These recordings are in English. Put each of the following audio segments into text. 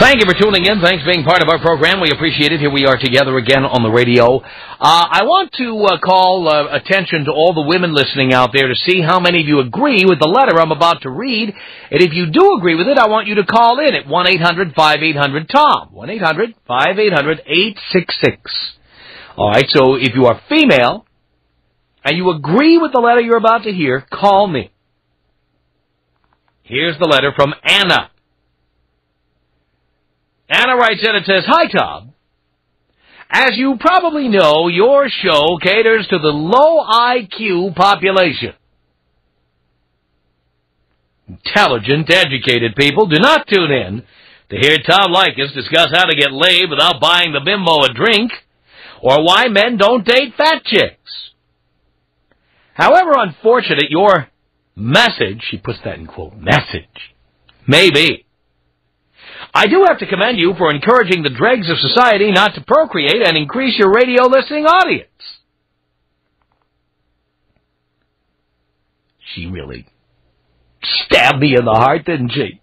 Thank you for tuning in. Thanks for being part of our program. We appreciate it. Here we are together again on the radio. I want to call attention to all the women listening out there to see how many of you agree with the letter I'm about to read. And if you do agree with it, I want you to call in at 1-800-5800-TOM. 1-800-5800-866. All right, so if you are female and you agree with the letter you're about to hear, call me. Here's the letter from Anna. Anna writes in and says, "Hi, Tom. As you probably know, your show caters to the low IQ population. Intelligent, educated people do not tune in to hear Tom Leykis discuss how to get laid without buying the bimbo a drink, or why men don't date fat chicks. However unfortunate your message," she puts that in quote, message, may be, I do have to commend you for encouraging the dregs of society not to procreate and increase your radio listening audience. She really stabbed me in the heart, didn't she?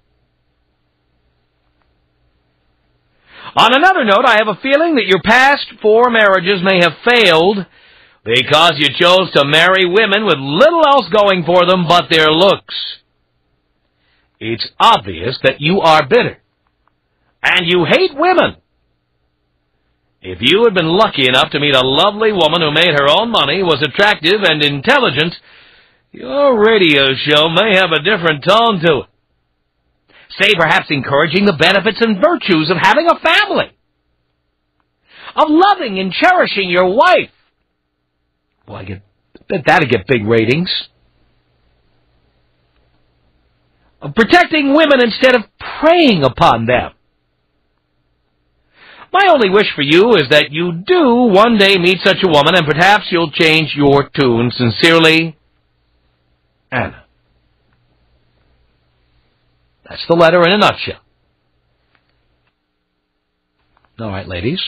On another note, I have a feeling that your past 4 marriages may have failed because you chose to marry women with little else going for them but their looks. It's obvious that you are bitter. And you hate women. If you had been lucky enough to meet a lovely woman who made her own money, was attractive and intelligent, your radio show may have a different tone to it. Say, perhaps encouraging the benefits and virtues of having a family, of loving and cherishing your wife. Well, I bet that'd get big ratings. Of protecting women instead of preying upon them. My only wish for you is that you do one day meet such a woman, and perhaps you'll change your tune. Sincerely, Anna. That's the letter in a nutshell. All right, ladies.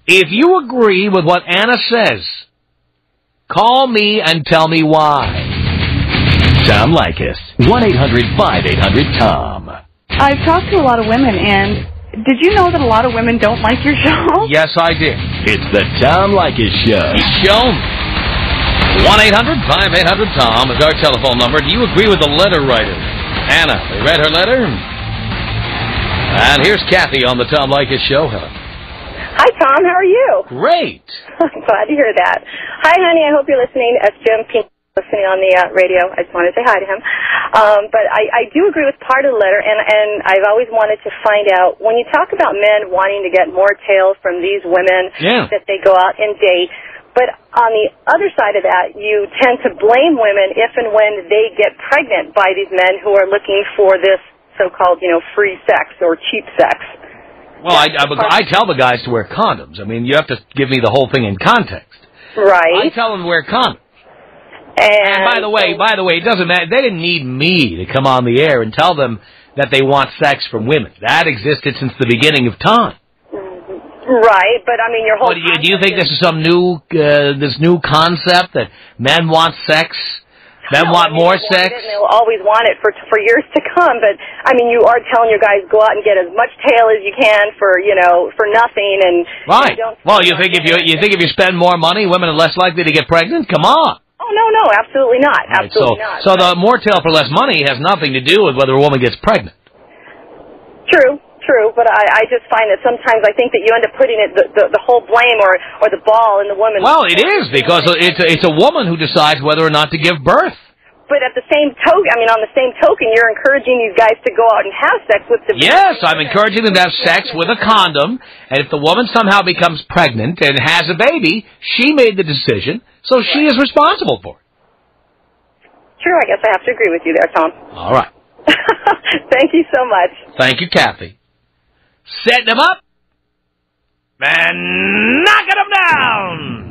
If you agree with what Anna says, call me and tell me why. Tom Leykis, 1-800-5800-TOM. I've talked to a lot of women, and did you know that a lot of women don't like your show? Yes, I did. It's the Tom Leykis Show. Show me. 1-800-5800-TOM is our telephone number. Do you agree with the letter writer, Anna? They read her letter. And here's Kathy on the Tom Leykis Show. Hello. Hi, Tom. How are you? Great. I'm glad to hear that. Hi, honey. I hope you're listening. It's Jim Pink listening on the radio. I just wanted to say hi to him. But I do agree with part of the letter, and I've always wanted to find out, when you talk about men wanting to get more tail from these women that they go out and date, but on the other side of that, you tend to blame women if and when they get pregnant by these men who are looking for this so-called, free sex or cheap sex. Well, I tell the guys to wear condoms. I mean, you have to give me the whole thing in context. Right. I tell them to wear condoms. And by the way, it doesn't matter. They didn't need me to come on the air and tell them that they want sex from women. That existed since the beginning of time. Right, but I mean, your whole. Do you think this is some new concept that men want sex? Men want more sex? They'll always want it for years to come. But I mean, you are telling your guys go out and get as much tail as you can for nothing, and right. You think if you spend more money, women are less likely to get pregnant? Come on. Oh, no, absolutely not. Right, absolutely not. So the more tail for less money has nothing to do with whether a woman gets pregnant. True, but I just find that sometimes I think that you end up putting the whole blame or the ball in the woman's. Well, it is, because it's a woman who decides whether or not to give birth. But at the same on the same token, you're encouraging these guys to go out and have sex with the. Yes, I'm encouraging them to have sex with a condom, and if the woman somehow becomes pregnant and has a baby, she made the decision, so she is responsible for it. True, I guess I have to agree with you there, Tom. All right. Thank you so much. Thank you, Kathy. Setting them up and knocking them down.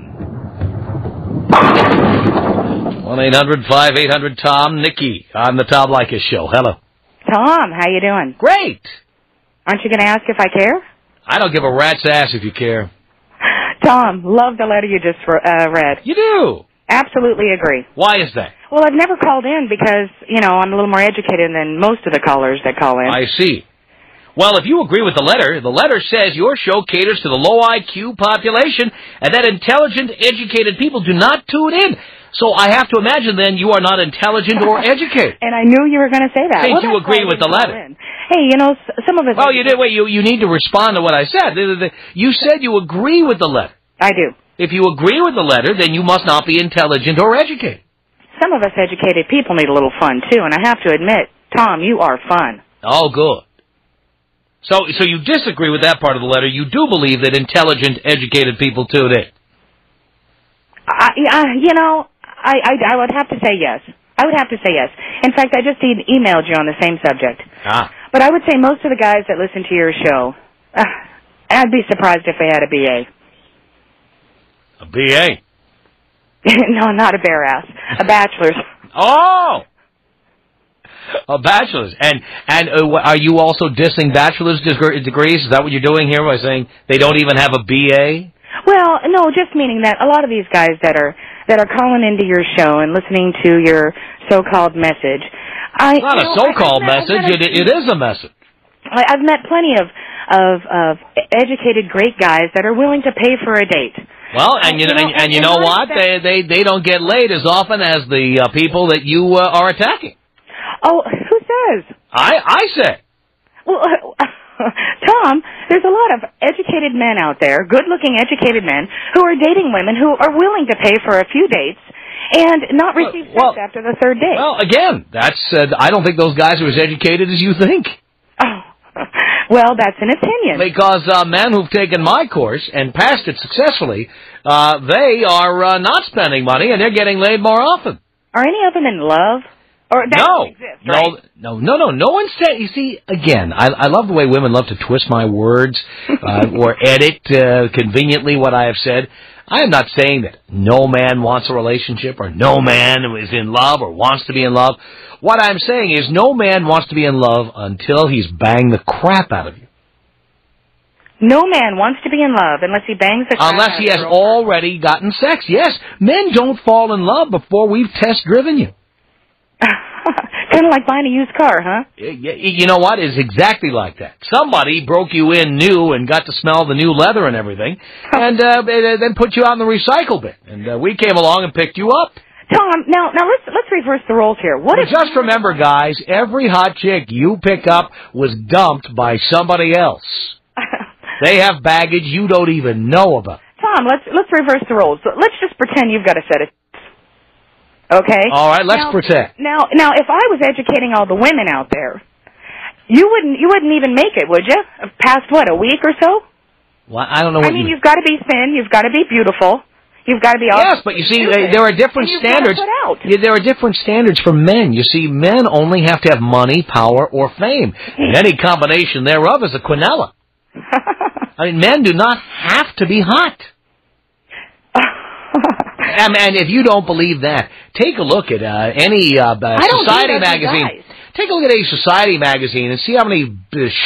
1-800-5800-TOM. Nikki on the Tom Leykis Show. Hello. Tom, how you doing? Great. Aren't you going to ask if I care? I don't give a rat's ass if you care. Tom, love the letter you just read. You do? Absolutely agree. Why is that? Well, I've never called in because, I'm a little more educated than most of the callers that call in. I see. Well, if you agree with the letter says your show caters to the low IQ population and that intelligent, educated people do not tune in. So I have to imagine then you are not intelligent or educated. And I knew you were going to say that. Since you agree with the letter. Hey, you know, some of us... Well, you did. Wait, you need to respond to what I said. You said you agree with the letter. I do. If you agree with the letter, then you must not be intelligent or educated. Some of us educated people need a little fun, too, and I have to admit, Tom, you are fun. Oh, good. So you disagree with that part of the letter. You do believe that intelligent, educated people tune in. You know, I would have to say yes. I would have to say yes. In fact, I just emailed you on the same subject. But I would say most of the guys that listen to your show, I'd be surprised if they had a BA. A BA? No, not a bare ass. A bachelor's. Oh! A bachelor's. And are you also dissing bachelor's degrees? Is that what you're doing here by saying they don't even have a BA? Well, no, just meaning that a lot of these guys that are calling into your show and listening to your so-called message. It's not a so-called message. It is a message. I've met plenty of educated, great guys that are willing to pay for a date. Well, and you know what? They don't get laid as often as the people that you are attacking. Oh, who says? I say. Well, Tom, there's a lot of educated men out there, good-looking educated men, who are dating women who are willing to pay for a few dates and not receive sex after the third date. Well, again, that's I don't think those guys are as educated as you think. Oh, well, that's an opinion. Because men who've taken my course and passed it successfully, they are not spending money and they're getting laid more often. Are any of them in love? Or that doesn't exist, right? No one said. You see, again, I love the way women love to twist my words or edit conveniently what I have said. I am not saying that no man wants a relationship or no man is in love or wants to be in love. What I'm saying is no man wants to be in love until he's banged the crap out of you. No man wants to be in love unless he bangs the crap out of you. Unless he has already gotten sex. Yes, men don't fall in love before we've test-driven you. Kind of like buying a used car, huh? You know what? It's exactly like that. Somebody broke you in new and got to smell the new leather and everything, and then put you out in the recycle bin. And we came along and picked you up. Tom, now let's reverse the roles here. Just remember, guys, every hot chick you pick up was dumped by somebody else. They have baggage you don't even know about. Tom, let's reverse the roles. Let's just pretend you've got a set of... Okay? All right, let's pretend. Now, if I was educating all the women out there, you wouldn't even make it, would you? Past what, a week or so? Well, I don't know what you've got to be thin, you've got to be beautiful, you've got to be... Yes, but you see, there are different standards. There are different standards for men. You see, men only have to have money, power, or fame. And any combination thereof is a quinella. I mean, men do not have to be hot. And if you don't believe that, take a look at any society magazine. Take a look at any society magazine and see how many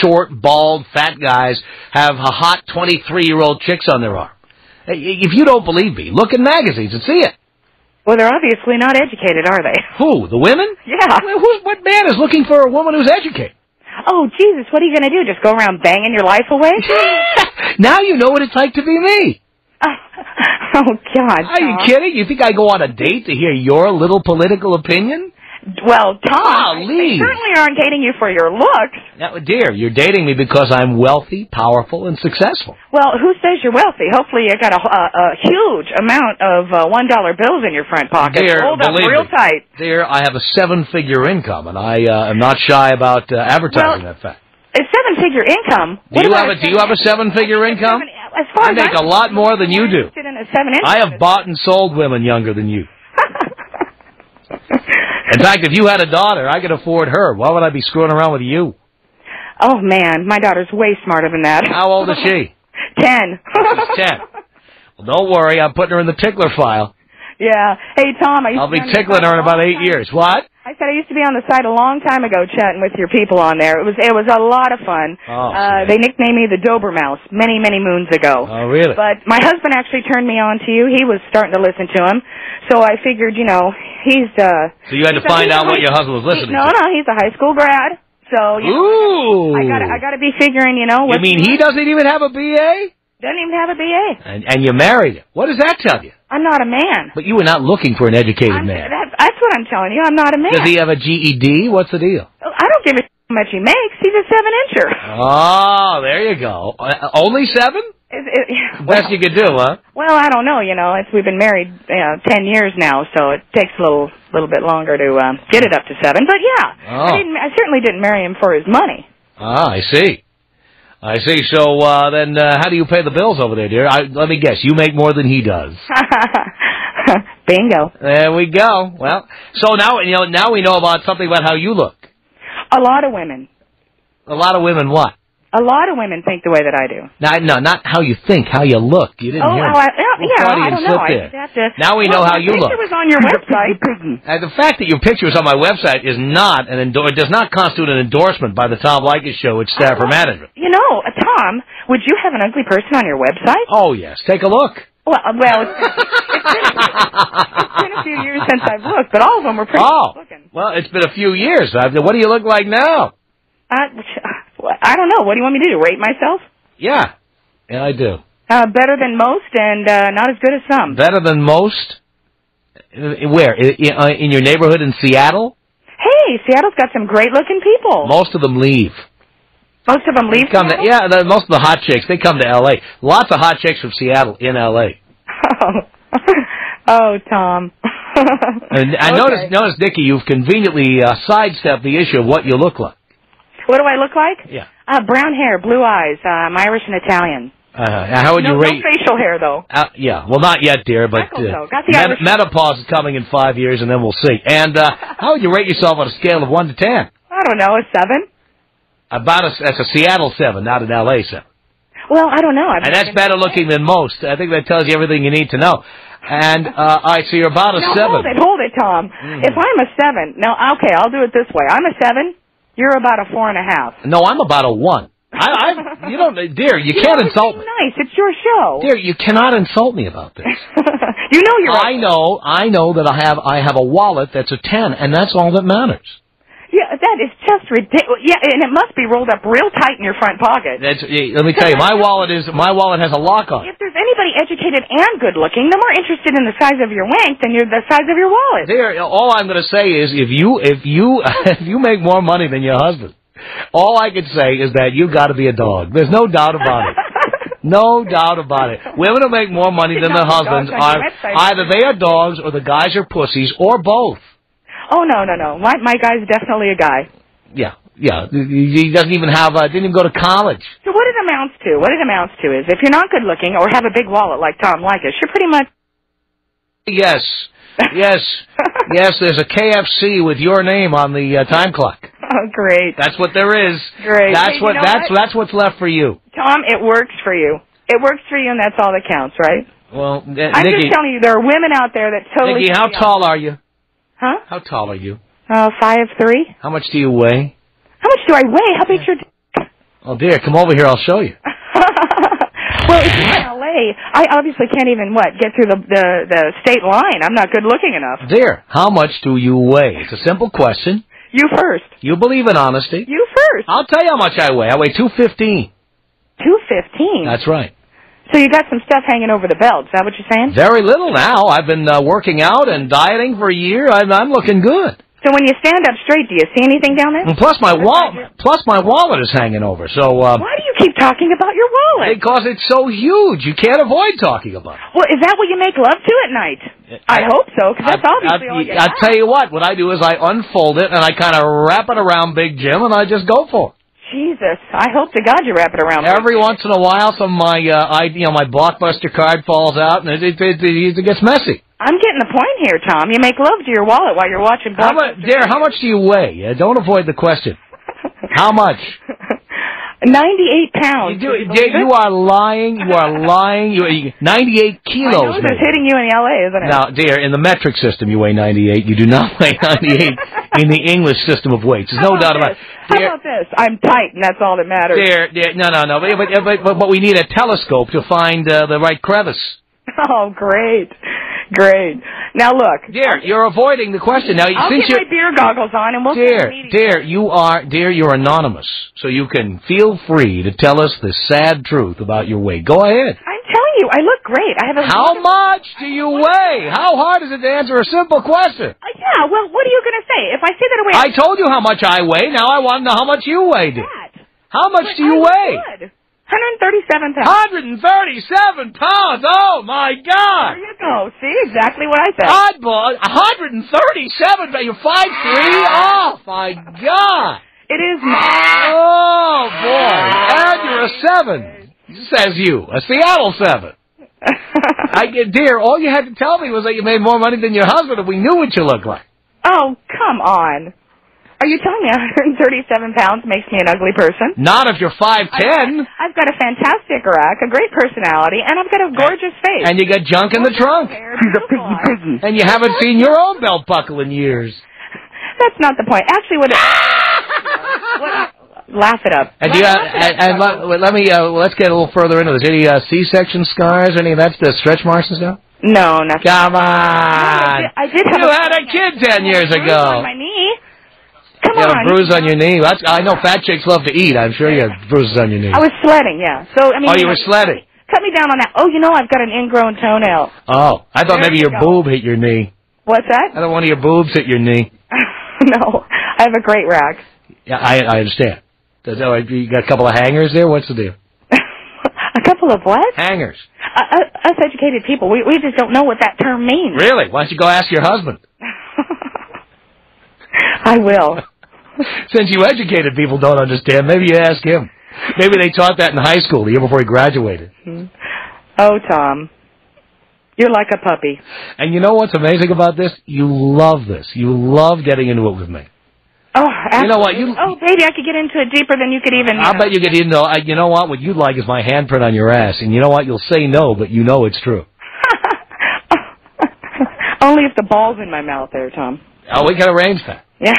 short, bald, fat guys have a hot 23-year-old chicks on their arm. If you don't believe me, look at magazines and see it. Well, they're obviously not educated, are they? Who? The women? Yeah. What man is looking for a woman who's educated? Oh, Jesus, what are you going to do? Just go around banging your life away? Now you know what it's like to be me. Oh, God, Tom. Are you kidding? You think I go on a date to hear your little political opinion? Well, Tom, they certainly aren't dating you for your looks. Now, dear, you're dating me because I'm wealthy, powerful, and successful. Well, who says you're wealthy? Hopefully you got a huge amount of $1 bills in your front pocket. Dear, hold up real tight. Dear, I have a 7-figure income, and I am not shy about advertising that fact. A 7-figure income? Do you have a 7-figure income? As far I make a lot more than you do. I have bought and sold women younger than you. In fact, if you had a daughter, I could afford her. Why would I be screwing around with you? Oh, man, my daughter's way smarter than that. How old is she? 10. She's 10. Well, don't worry, I'm putting her in the tickler file. Yeah. Hey, Tom, I'll be tickling her in about 8 years. What? I said I used to be on the site a long time ago chatting with your people on there. It was a lot of fun. Oh, they nicknamed me the Dober Mouse many moons ago. Oh, really? But my husband actually turned me on to you. He was starting to listen to him. So I figured, he's... So you had to find out what your husband was listening to. No, he's a high school grad. So, Ooh. I gotta be figuring, what... You mean he doesn't even have a BA? Doesn't even have a BA. And you married him. What does that tell you? I'm not a man. But you were not looking for an educated man. That's what I'm telling you. I'm not a man. Does he have a GED? What's the deal? I don't give a how much he makes. He's a 7-incher. Oh, there you go. Only 7? Best you could do, huh? Well, I don't know. We've been married 10 years now, so it takes a little bit longer to get it up to 7. But yeah, I certainly didn't marry him for his money. Ah, I see. So then, how do you pay the bills over there, dear? Let me guess. You make more than he does. Bingo. There we go. Well, so now we know about something about how you look. A lot of women. A lot of women what? A lot of women think the way that I do. No, not how you think, how you look. You didn't hear me. I don't know. I have to, now we know how you look. The picture was on your website. The fact that your picture is on my website is not it does not constitute an endorsement by the Tom Leykis Show, its staff or management. Tom, would you have an ugly person on your website? Oh, yes. Take a look. Well, it's been a few years since I've looked, but all of them were pretty good looking. Well, it's been a few years. What do you look like now? I don't know. What do you want me to do? Rate myself? Yeah, I do. Better than most and not as good as some. Better than most? Where? In your neighborhood in Seattle? Hey, Seattle's got some great-looking people. Most of them leave. Most of them leave Seattle? Most of the hot chicks, they come to L.A. Lots of hot chicks from Seattle in L.A. Oh, Tom. And I notice, Dickie, you've conveniently sidestepped the issue of what you look like. What do I look like? Yeah. Brown hair, blue eyes. I'm Irish and Italian. How would you rate... No facial hair, though. Yeah, well, not yet, dear, but got the menopause is coming in 5 years, and then we'll see. And how would you rate yourself on a scale of 1 to 10? I don't know, a 7. That's a Seattle 7, not an L.A. 7. Well, I don't know. And that's better looking than most. I think that tells you everything you need to know. And, all right, so you're about a 7. Hold it, Tom. If I'm a 7, now, okay, I'll do it this way. I'm a 7, you're about a 4.5. No, I'm about a 1. Dear, you can't insult me. Nice, it's your show. Dear, you cannot insult me about this. You know you're I know that I have a wallet that's a 10, and that's all that matters. Yeah, that is just ridiculous. Yeah, and it must be rolled up real tight in your front pocket. Let me tell you, my wallet has a lock on it. If there's anybody educated and good looking, they're more interested in the size of your wank than the size of your wallet. Dear, all I'm going to say is if you make more money than your husband, all I can say is that you got to be a dog. There's no doubt about it. No doubt about it. Women who make more money than their husbands are either they are dogs or the guys are pussies or both. Oh, no. My guy's definitely a guy. Yeah. He doesn't even didn't even go to college. So what it amounts to is if you're not good looking or have a big wallet like Tom Leykis, you're pretty much... Yes, there's a KFC with your name on the time clock. Oh, great. That's what there is. Great. That's what's left for you. Tom, it works for you. It works for you, and that's all that counts, right? Well, I'm just telling you, there are women out there that totally... Nikki, how tall are you? Huh? How tall are you? 5'3". How much do you weigh? How much do I weigh? How big's your dick? Oh, dear, come over here, I'll show you. Well, if you're in L.A., I obviously can't even, get through the state line. I'm not good looking enough. Dear, how much do you weigh? It's a simple question. You first. You believe in honesty. You first. I'll tell you how much I weigh. I weigh 215. 215? That's right. So you got some stuff hanging over the belt. Is that what you're saying? Very little now. I've been working out and dieting for a year. I'm looking good. So when you stand up straight, do you see anything down there? And plus my wallet is hanging over. So why do you keep talking about your wallet? Because it's so huge. You can't avoid talking about it. Well, is that what you make love to at night? I hope so, because that's obviously all you have. I'll tell you what I do is I unfold it and I kind of wrap it around Big Jim and I just go for it. Jesus, I hope to God you wrap it around. Every once in a while, some of my Blockbuster card falls out and it gets messy. I'm getting the point here, Tom. You make love to your wallet while you're watching Blockbuster. How much do you weigh? Don't avoid the question. How much? 98 pounds. You are lying. You are lying. 98 kilos. I know it's hitting you in L.A., isn't it? Now, dear, in the metric system, you weigh 98. You do not weigh 98 in the English system of weights. There's no doubt about it. How about this? I'm tight, and that's all that matters. No. But we need a telescope to find the right crevice. Oh, great. Great. Now look, dear, you're avoiding the question. Now, I'll since get my beer goggles on, and we'll you're anonymous, so you can feel free to tell us the sad truth about your weight. Go ahead. I'm telling you, I look great. I have a. How much do you weigh? How hard is it to answer a simple question? Yeah. Well, what are you going to say if I say that I weigh? I told you how much I weigh. Now I want to know how much you weigh. How much do you weigh? 137 pounds. 137 pounds! Oh, my God! There you go. See? Exactly what I said. 137? You're 5'3"? Oh, my God! It is not. Oh, boy. And you're a 7. Says you. A Seattle 7. Dear, all you had to tell me was that you made more money than your husband if we knew what you looked like. Oh, come on. Are you telling me 137 pounds makes me an ugly person? Not if you're 5'10". I've got a fantastic rack, a great personality, and I've got a gorgeous face. And you got junk in the trunk. She's a piggy. And you haven't seen your own belt buckle in years. That's not the point. Actually, laugh it up. And let's get a little further into this. Any C-section scars? Any of that stretch marks and stuff? No, nothing. Come on. I did have you had a kid 10 years ago. On my knee. Come you had on. a bruise on your knee. I know fat chicks love to eat. I'm sure you had bruises on your knee. I was sledding, yeah. So I mean. Oh, you were sledding. Cut me down on that. Oh, I've got an ingrown toenail. Oh, I thought maybe your boob hit your knee. What's that? I thought one of your boobs hit your knee. No, I have a great rack. Yeah, I understand. You got a couple of hangers there? What's the deal? A couple of what? Hangers. Us educated people, we just don't know what that term means. Really? Why don't you go ask your husband? I will. Since you educated people don't understand, maybe you ask him. Maybe they taught that in high school the year before he graduated. Oh, Tom. You're like a puppy. And you know what's amazing about this? You love this. You love getting into it with me. Oh, absolutely. You know what? Oh, baby, I could get into it deper than you could even... I'll bet you get into it. You know what? What you'd like is my handprint on your ass. And you know what? You'll say no, but you know it's true. Only if the ball's in my mouth there, Tom. Oh, we can arrange that. Yeah.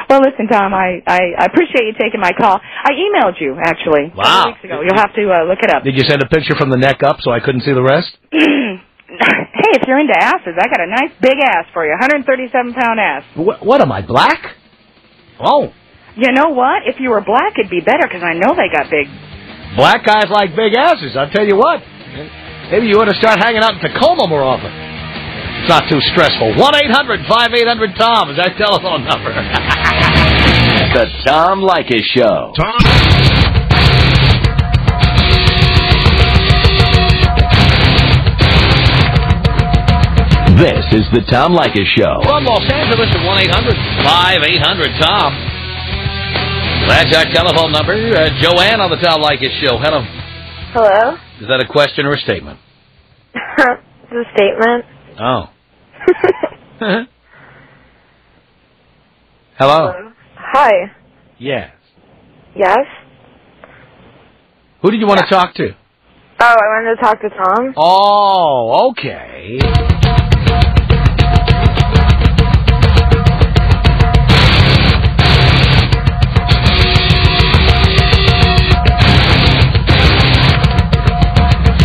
Well, listen, Tom, I appreciate you taking my call. I emailed you, actually, wow. a couple weeks ago. You'll have to look it up. Did you send a picture from the neck up so I couldn't see the rest? Hey, if you're into asses, I got a nice big ass for you, 137-pound ass. What am I, black? Oh. You know what? If you were black, it'd be better, because I know they got big. Black guys like big asses, I'll tell you what. Maybe you ought to start hanging out in Tacoma more often. It's not too stressful. 1-800-5800-TOM is our telephone number. The Tom Leykis Show. This is the Tom Leykis Show. From Los Angeles at 1-800-5800-TOM. That's our telephone number. Joanne on the Tom Leykis Show. Hello. Hello? Is that a question or a statement? It's a statement. Oh. Hello? Hi. Yes. Yes? Who did you want to talk to? Oh, I wanted to talk to Tom. Oh, okay.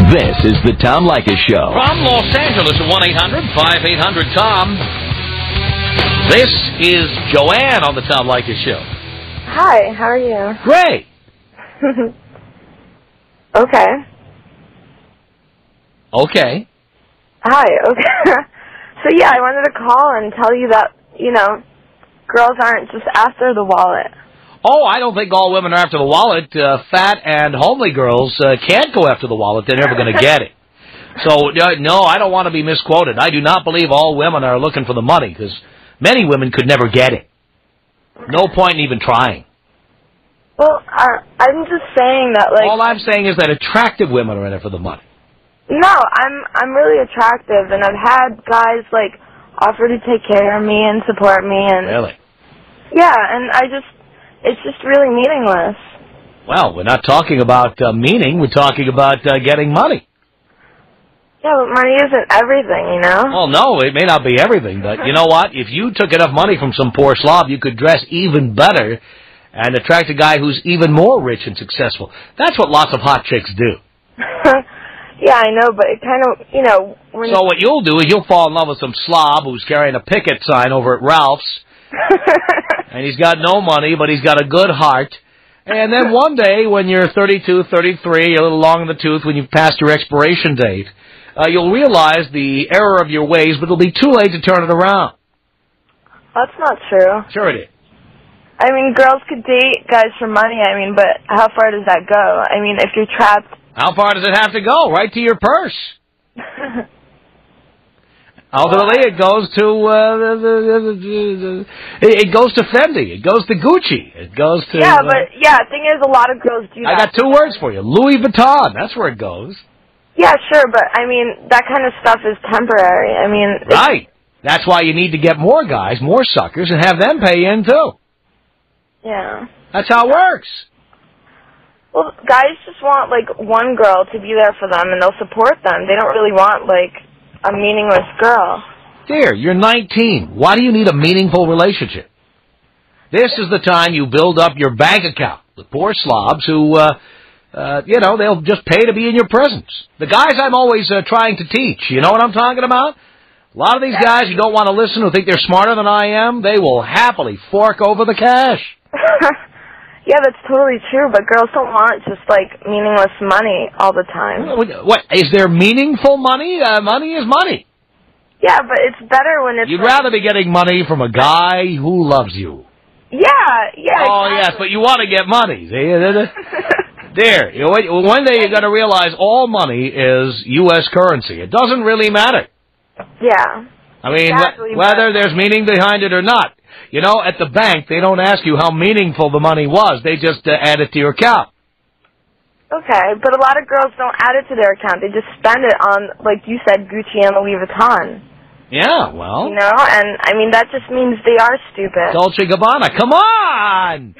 This is the Tom Leykis Show. From Los Angeles at 1-800-5800-TOM. This is Joanne on the Tom Leykis Show. Hi, how are you? Great. Okay. Okay. Hi, okay. So yeah, I wanted to call and tell you that, girls aren't just after the wallet. Oh, I don't think all women are after the wallet. Fat and homely girls can't go after the wallet. They're never going to get it. So, no, I don't want to be misquoted. I do not believe all women are looking for the money, because many women could never get it. No point in even trying. Well, I'm just saying that, all I'm saying is that attractive women are in it for the money. No, I'm really attractive, and I've had guys, offer to take care of me and support me, and... Really? Yeah, and it's just really meaningless. Well, we're not talking about meaning. We're talking about getting money. Yeah, but money isn't everything, Well, no, it may not be everything, but you know what? If you took enough money from some poor slob, you could dress even better and attract a guy who's even more rich and successful. That's what lots of hot chicks do. Yeah, I know, but it kind of, you know... So what you'll do is you'll fall in love with some slob who's carrying a picket sign over at Ralph's, and he's got no money, but he's got a good heart. And then one day, when you're 32, 33, a little long in the tooth, when you've passed your expiration date, you'll realize the error of your ways, but it'll be too late to turn it around. That's not true. Sure it is. I mean, girls could date guys for money, I mean, but how far does that go? I mean, if you're trapped... How far does it have to go? Right to your purse. Ultimately, it goes to it goes to Fendi. It goes to Gucci. It goes to... Yeah, but, the thing is, a lot of girls do that. I got two words for you. Louis Vuitton. That's where it goes. Yeah, sure, but, I mean, that kind of stuff is temporary. I mean... Right. That's why you need to get more guys, more suckers, and have them pay in, too. Yeah. That's how it works. Well, guys just want, like, one girl to be there for them, and they'll support them. They don't really want, like, a meaningless girl. Dear, you're 19. Why do you need a meaningful relationship? This is the time you build up your bank account. The poor slobs who, they'll just pay to be in your presence. The guys I'm always trying to teach, you know what I'm talking about? A lot of these guys who don't want to listen, who think they're smarter than I am, they will happily fork over the cash. Yeah, that's totally true, but girls don't want just, like, meaningless money all the time. What, is there meaningful money? Money is money. Yeah, but it's better when it's... You'd rather be getting money from a guy who loves you. Yeah. Oh, exactly. yes, but you want to get money. There, one day you're going to realize all money is U.S. currency. It doesn't really matter. Yeah. I mean, exactly, whether there's meaning behind it or not. You know, at the bank, they don't ask you how meaningful the money was. They just add it to your account. Okay, but a lot of girls don't add it to their account. They just spend it on, like you said, Gucci and Louis Vuitton. Yeah, well... You know, and, I mean, that just means they are stupid. Dolce & Gabbana, come on!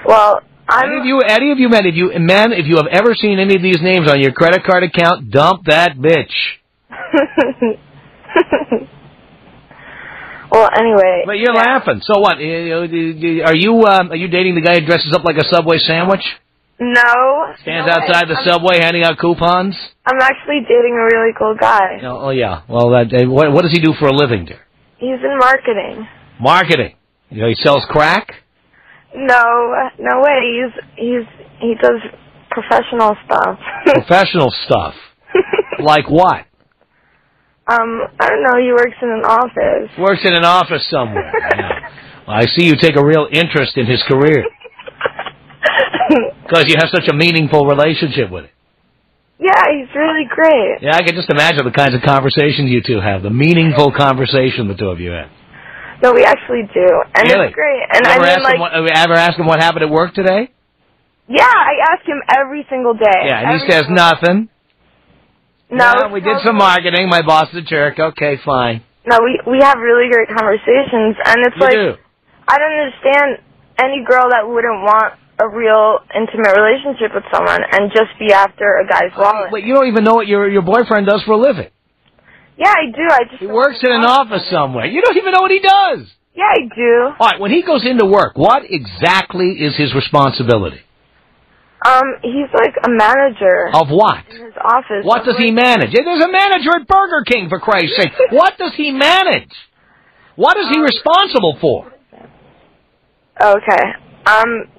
Well, Any of you men, if you have ever seen any of these names on your credit card account, dump that bitch. Well, anyway. But you're laughing. So what? Are you dating the guy who dresses up like a Subway sandwich? No. Stands outside the Subway handing out coupons? I'm actually dating a really cool guy. Oh yeah. Well, what does he do for a living, dear? He's in marketing. Marketing? You know, he sells crack? No way. He does professional stuff. Professional stuff? Like what? I don't know. He works in an office. Works in an office somewhere. Yeah. Well, I see you take a real interest in his career. Because you have such a meaningful relationship with him. Yeah, he's really great. Yeah, I can just imagine the kinds of conversations you two have, the meaningful conversation the two of you have. No, we actually do. And really? It's great. And ever ask him what happened at work today? Yeah, I ask him every single day. Yeah, and he says nothing. No, we did some marketing. My boss is a jerk. Okay, fine. No, we have really great conversations, and it's I don't understand any girl that wouldn't want a real intimate relationship with someone and just be after a guy's wallet. Wait, you don't even know what your boyfriend does for a living? Yeah, I do. He works in an office somewhere. You don't even know what he does. Yeah, I do. All right, when he goes into work, what exactly is his responsibility? He's like a manager. Of what? In his office. What does he manage? There's a manager at Burger King, for Christ's sake. What does he manage? What is he responsible for? Okay.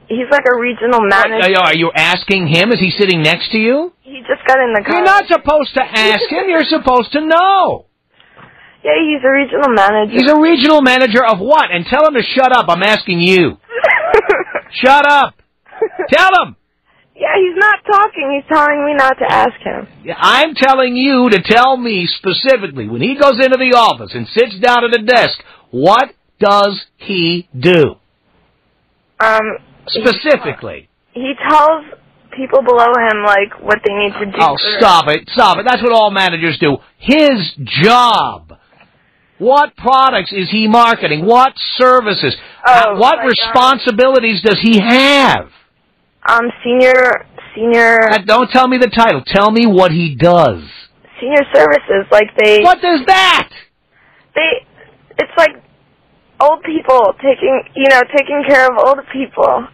He's like a regional manager. Are you asking him? Is he sitting next to you? He just got in the car. You're not supposed to ask him. You're supposed to know. Yeah, he's a regional manager. He's a regional manager of what? And tell him to shut up. I'm asking you. Shut up. Tell him. Yeah, he's not talking. He's telling me not to ask him. Yeah, I'm telling you to tell me specifically, when he goes into the office and sits down at a desk, what does he do? Specifically. He tells people below him, like, what they need to do. Oh, stop it. Stop it. That's what all managers do. His job. What products is he marketing? What services? What responsibilities does he have? Senior... Don't tell me the title. Tell me what he does. Senior services, like they... What does that? It's like old people taking care of old people.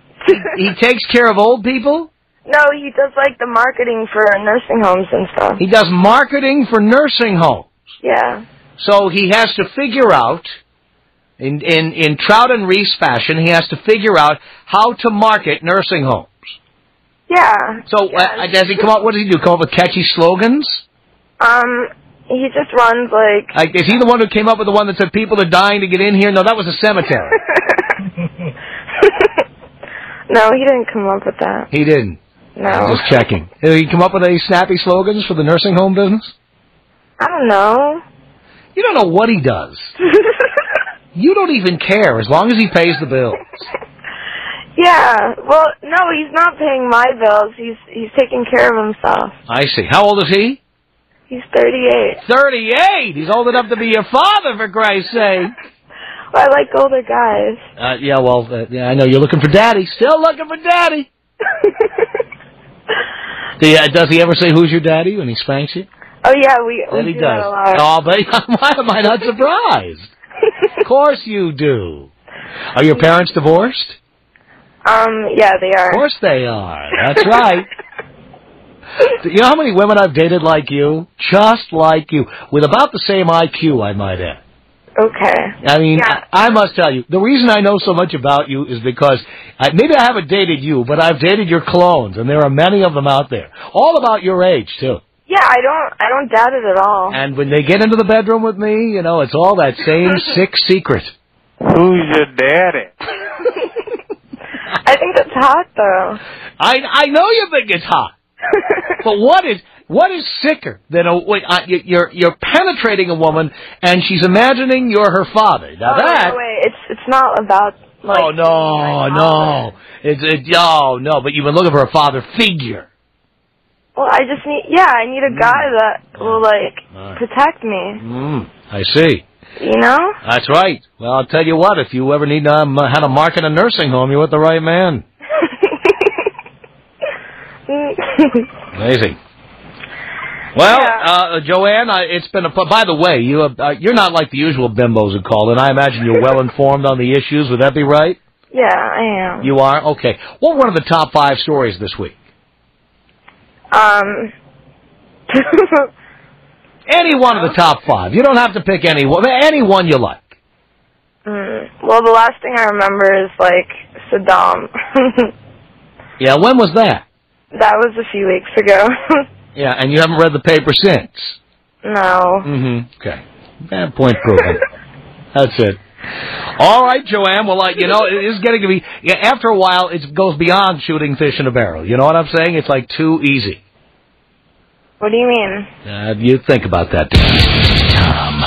He takes care of old people? No, he does, like, the marketing for nursing homes and stuff. He does marketing for nursing homes. Yeah. So he has to figure out, in Trout and Reese fashion, he has to figure out how to market nursing homes. Yeah. So does he come up? What does he do? Come up with catchy slogans? He just runs like. Is he the one who came up with the one that said people are dying to get in here? No, that was a cemetery. No, he didn't come up with that. He didn't. No. I'm just checking. Did he come up with any snappy slogans for the nursing home business? I don't know. You don't know what he does. You don't even care as long as he pays the bills. Yeah, well, no, he's not paying my bills. He's taking care of himself. I see. How old is he? He's 38. 38? He's old enough to be your father, for Christ's sake. Well, I like older guys. Yeah, I know. You're looking for daddy. Still looking for daddy. Does he ever say, who's your daddy, when he spanks you? Oh, yeah, we he do does. that a lot. Oh, but why am I not surprised? Of course you do. Are your parents divorced? Yeah, they are. Of course they are. That's right. You know how many women I've dated like you? Just like you. With about the same IQ, I might add. Okay. I mean, yeah. I must tell you, the reason I know so much about you is because, maybe I haven't dated you, but I've dated your clones, and there are many of them out there. All about your age, too. Yeah, I don't doubt it at all. And when they get into the bedroom with me, you know, it's all that same sick secret. Who's your daddy? I think that's hot, though. I know you think it's hot. But what is sicker than you're penetrating a woman and she's imagining you're her father? Now no, wait, it's not about. Like, oh no, no, but you've been looking for a father figure. Well, I need a guy that will protect me. I see. You know? That's right. Well, I'll tell you what, if you ever need how to market a nursing home, you're with the right man. Amazing. Well, yeah. Joanne, it's been by the way, you're not like the usual bimbos who call in. I imagine you're well informed on the issues. Would that be right? Yeah, I am. You are? Okay. What were one of the top 5 stories this week? Any one of the top 5. You don't have to pick any one you like. Well, the last thing I remember is, Saddam. Yeah, when was that? That was a few weeks ago. Yeah, and you haven't read the paper since? No. Mm-hmm. Okay. Bad point proven. That's it. All right, Joanne. Well, it is getting to be... Yeah, after a while, it goes beyond shooting fish in a barrel. You know what I'm saying? It's, too easy. What do you mean? You think about that. Tom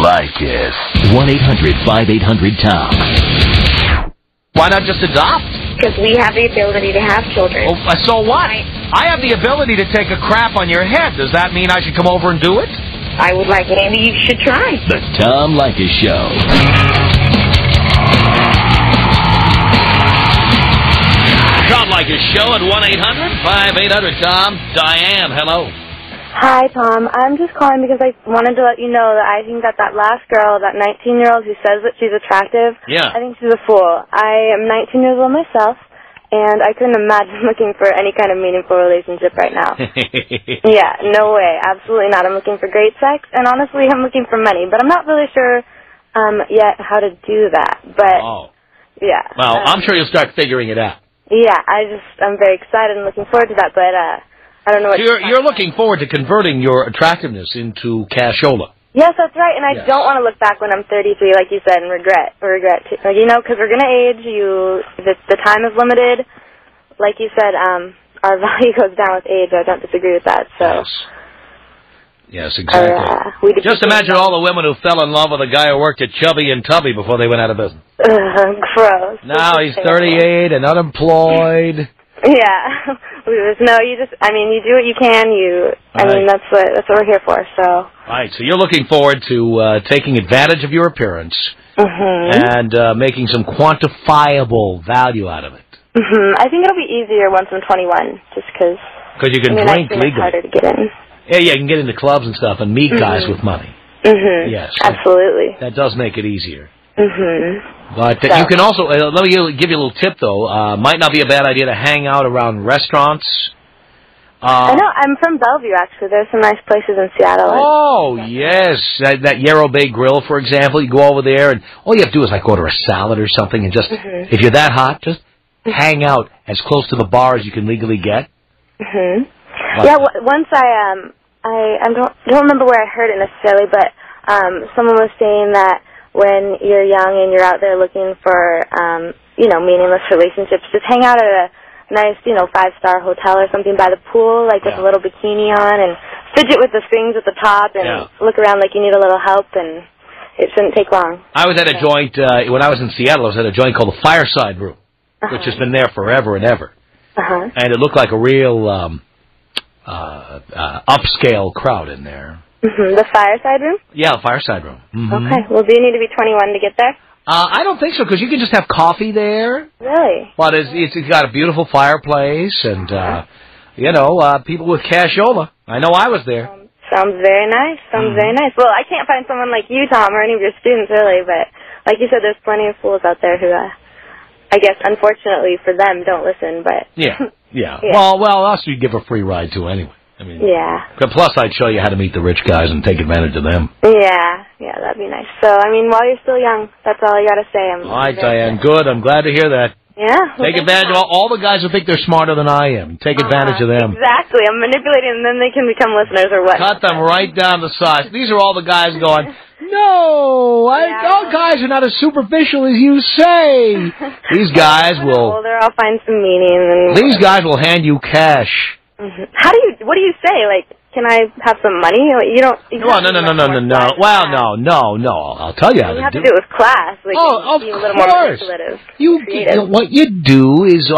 Leykis. 1-800-5800-TOM. Why not just adopt? Because we have the ability to have children. Oh, so what? I have the ability to take a crap on your head. Does that mean I should come over and do it? I would like maybe you should try. The Tom Leykis Show. Tom Leykis Show at 1-800-5800-TOM. Diane, hello. Hi, Tom. I'm just calling because I wanted to let you know that I think that last girl, that 19-year-old who says that she's attractive, I think she's a fool. I am 19 years old myself, and I couldn't imagine looking for any kind of meaningful relationship right now. Yeah, no way. Absolutely not. I'm looking for great sex, and honestly, I'm looking for money. But I'm not really sure yet how to do that. But, yeah. Well, I'm sure you'll start figuring it out. Yeah, I'm very excited and looking forward to that, but I don't know what you're looking forward to converting your attractiveness into cashola. Yes, that's right, and I don't want to look back when I'm 33, like you said, and regret because we're going to age. The time is limited. Like you said, our value goes down with age. I don't disagree with that. So. Yes, exactly. Just imagine all the women who fell in love with a guy who worked at Chubby and Tubby before they went out of business. Gross. Now he's 38 and unemployed. Yeah. No, you do what you can. That's what we're here for, so. Right, so you're looking forward to taking advantage of your appearance and making some quantifiable value out of it. I think it'll be easier once I'm 21, just because... Because you can drink legally. It's harder to get in. Yeah, you can get into clubs and stuff and meet guys with money. Yes. Absolutely. That does make it easier. Mm-hmm. But you can also, let me give you a little tip, though. Might not be a bad idea to hang out around restaurants. I know. I'm from Bellevue, actually. There's some nice places in Seattle. Oh, yes. That Yarrow Bay Grill, for example. You go over there, and all you have to do is, like, order a salad or something, and just, if you're that hot, just hang out as close to the bar as you can legally get. Yeah, once I don't remember where I heard it necessarily, but someone was saying that when you're young and you're out there looking for, meaningless relationships, just hang out at a nice, 5-star hotel or something by the pool, like with a little bikini on, and fidget with the strings at the top and look around like you need a little help, and it shouldn't take long. I was at a joint, when I was in Seattle, I was at a joint called the Fireside Room, which has been there forever and ever. And it looked like a real upscale crowd in there. The Fireside Room? Yeah, Fireside Room. Okay. Well, do you need to be 21 to get there? I don't think so, because you can just have coffee there. Really? But it's got a beautiful fireplace, and, people with cashola. I know I was there. Sounds very nice. Very nice. Well, I can't find someone like you, Tom, or any of your students, really, but like you said, there's plenty of fools out there who, I guess, unfortunately for them, don't listen, but... Yeah. Well, us you give a free ride to anyway. I mean, plus, I'd show you how to meet the rich guys and take advantage of them. Yeah, that'd be nice. So, I mean, while you're still young, that's all I got to say. All right, Diane, good. I'm glad to hear that. Yeah. Take advantage of all the guys who think they're smarter than I am. Take advantage of them. Exactly. I'm manipulating them, and then they can become listeners or what. Cut them right down to size. These are all the guys going, no, all guys are not as superficial as you say. These guys will... Well, they'll find some meaning. These guys will hand you cash. What do you say? Like, can I have some money? You don't... No. Well, no. I'll tell you how to do it. You have to do it with class. Like, of be a little course. More creative. What you do is,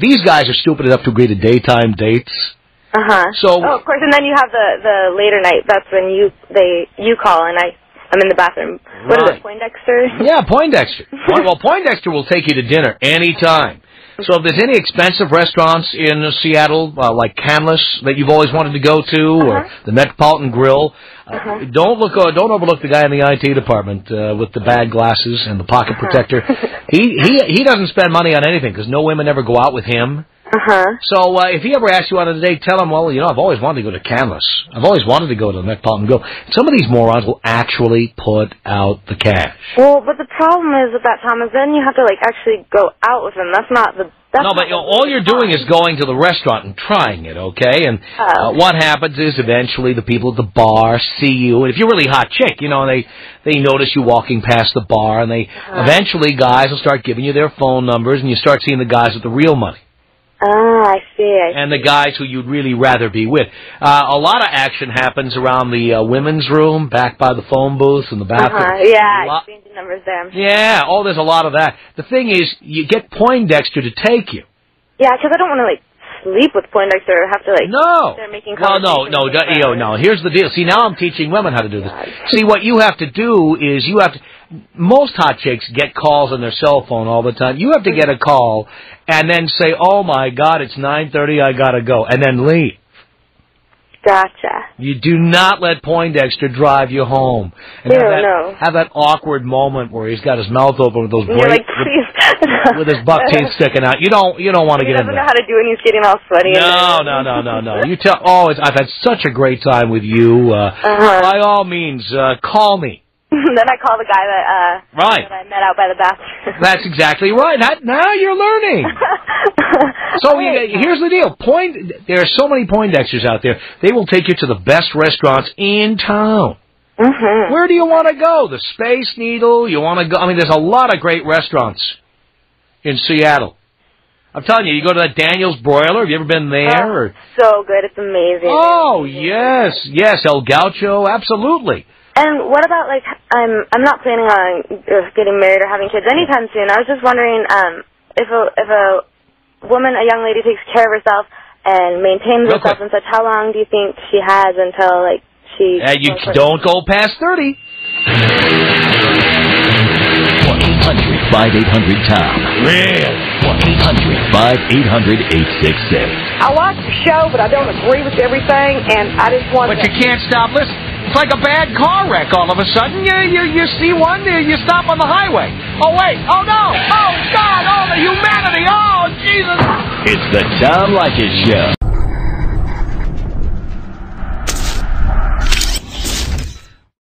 these guys are stupid enough to agree to daytime dates. So, of course, and then you have the later night. That's when you call, and I'm in the bathroom. What is it, Poindexter? Yeah, Poindexter. Well, Poindexter will take you to dinner anytime. So if there's any expensive restaurants in Seattle, like Canlis, that you've always wanted to go to, or the Metropolitan Grill, don't overlook the guy in the IT department with the bad glasses and the pocket protector. He doesn't spend money on anything because no women ever go out with him. So if he ever asks you out on a date, tell him, well, I've always wanted to go to Canlis. I've always wanted to go to the Metropolitan Grill. Some of these morons will actually put out the cash. Well, but the problem is with that, Tom, is then you have to actually go out with them. That's not the... all you're doing is going to the restaurant and trying it, okay? And what happens is eventually the people at the bar see you. And if you're a really hot chick, they notice you walking past the bar, and they eventually guys will start giving you their phone numbers, and you start seeing the guys with the real money. I see. And the guys who you'd really rather be with. A lot of action happens around the women's room, back by the phone booth and the bathroom. Yeah, exchanging numbers there. Yeah, there's a lot of that. The thing is, you get Poindexter to take you. Yeah, because I don't want to, sleep with Poindexter or have to, start making conversations. No. Here's the deal. See, now I'm teaching women how to do this. See, what you have to do is most hot chicks get calls on their cell phone all the time. You have to get a call and then say, oh, my God, it's 9:30, I got to go, and then leave. Gotcha. You do not let Poindexter drive you home. And have that awkward moment where he's got his mouth open with those with his buck teeth sticking out. You don't want to get in there. He doesn't know how to do it, and he's getting all sweaty. No. You tell, I've had such a great time with you. By all means, call me. Then I call the guy that I met out by the bathroom. That's exactly right. Now you're learning. So here's the deal. There are so many Poindexters out there. They will take you to the best restaurants in town. Where do you want to go? The Space Needle? You want to go? I mean, there's a lot of great restaurants in Seattle. I'm telling you, you go to that Daniel's Broiler. Have you ever been there? So good. It's amazing. Oh, yes. El Gaucho. Absolutely. And what about, I'm not planning on getting married or having kids anytime soon. I was just wondering if a woman, a young lady, takes care of herself and maintains herself and such, how long do you think she has until, she... you don't go past 30. 1-800-5800-TOM. Really? 1-800-5800-866. I like the show, but I don't agree with everything, and I just want But you can't stop listening. It's like a bad car wreck all of a sudden. You see one, you stop on the highway. Oh, wait. Oh, no. Oh, God. Oh, the humanity. Oh, Jesus. It's the Tom Leykis Show.